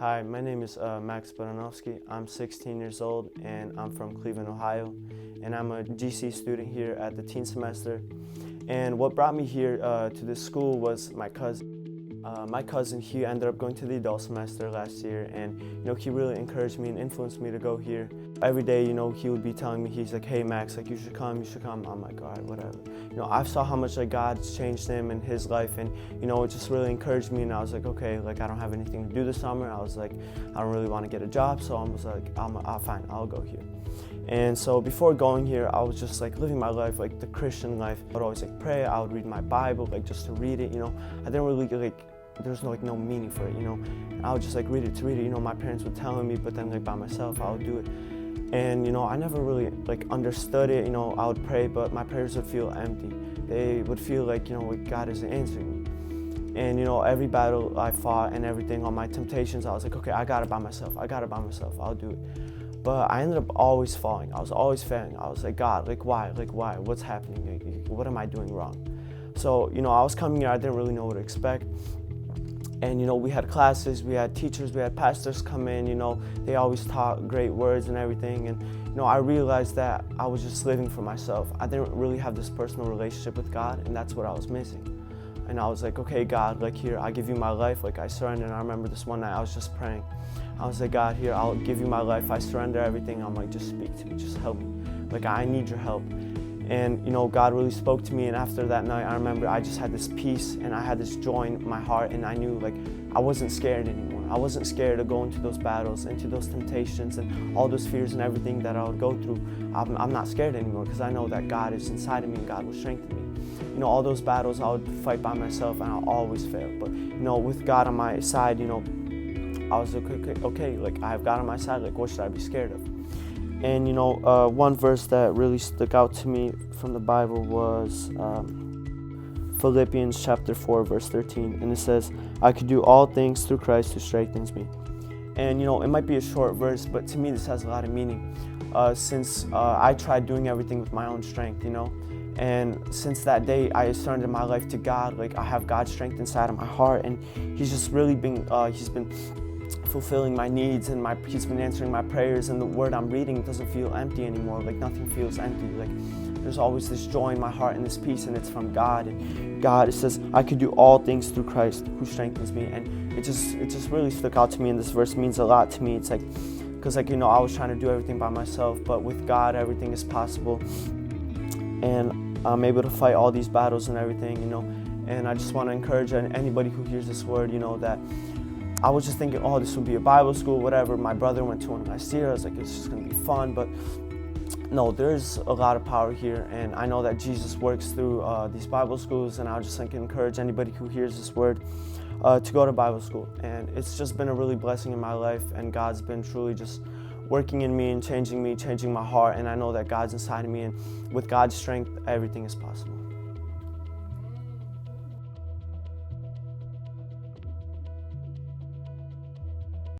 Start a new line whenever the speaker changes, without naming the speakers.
Hi, my name is Max Baranovski. I'm 16 years old and I'm from Cleveland, Ohio. And I'm a GC student here at the teen semester. And what brought me here to this school was my cousin. My cousin, he ended up going to the adult semester last year, and he really encouraged me and influenced me to go here. Every day, he would be telling me, he's like, hey Max, like you should come, you should come. I'm like, all right, whatever. I saw how much God's changed him and his life, and it just really encouraged me. And I was like, okay, like I don't have anything to do this summer. I was like, I don't really want to get a job, so I was like, fine, I'll go here. And so before going here, I was just like living my life, like the Christian life. I would always like pray. I would read my Bible, like just to read it. I didn't really there's no meaning for it. And I would just like read it to read it. My parents would tell me, but then like by myself, I would do it. And I never really like understood it. I would pray, but my prayers would feel empty. They would feel like God isn't answering me. And every battle I fought and everything, all my temptations, I was like, okay, I got it by myself. I'll do it. But I ended up always falling. I was always failing. I was like, God, like why? What's happening? Like, what am I doing wrong? So I was coming here. I didn't really know what to expect. And we had classes, we had teachers, we had pastors come in. They always taught great words and everything. And I realized that I was just living for myself. I didn't really have this personal relationship with God, and that's what I was missing. And I was like, okay, God, like here, I give you my life, like I surrender. And I remember this one night I was just praying. I was like, God, here, I'll give you my life. I surrender everything. I'm like, just speak to me, just help me. Like, I need your help. And God really spoke to me, and after that night, I remember I just had this peace and I had this joy in my heart, and I knew like I wasn't scared anymore. I wasn't scared to go into those battles, into those temptations and all those fears and everything that I would go through. I'm not scared anymore because I know that God is inside of me and God will strengthen me. All those battles I would fight by myself and I'll always fail. But with God on my side, I was like, okay, like I have God on my side, like what should I be scared of? And one verse that really stuck out to me from the Bible was Philippians chapter 4, verse 13. And it says, I can do all things through Christ who strengthens me. And it might be a short verse, but to me this has a lot of meaning. Since I tried doing everything with my own strength, and since that day I surrendered my life to God. Like I have God's strength inside of my heart, and He's just really been, He's been fulfilling my needs, and He's been answering my prayers, and the word I'm reading doesn't feel empty anymore. Like nothing feels empty. Like there's always this joy in my heart and this peace, and it's from God. And God, it says, I could do all things through Christ who strengthens me. And it just really stuck out to me, and this verse means a lot to me. It's like, because I was trying to do everything by myself, but with God everything is possible, and I'm able to fight all these battles and everything. And I just want to encourage anybody who hears this word, that I was just thinking, oh, this would be a Bible school, whatever. My brother went to one last year. I was like, it's just going to be fun. But no, there's a lot of power here. And I know that Jesus works through these Bible schools. And I just encourage anybody who hears this word to go to Bible school. And it's just been a really blessing in my life. And God's been truly just working in me and changing my heart. And I know that God's inside of me. And with God's strength, everything is possible.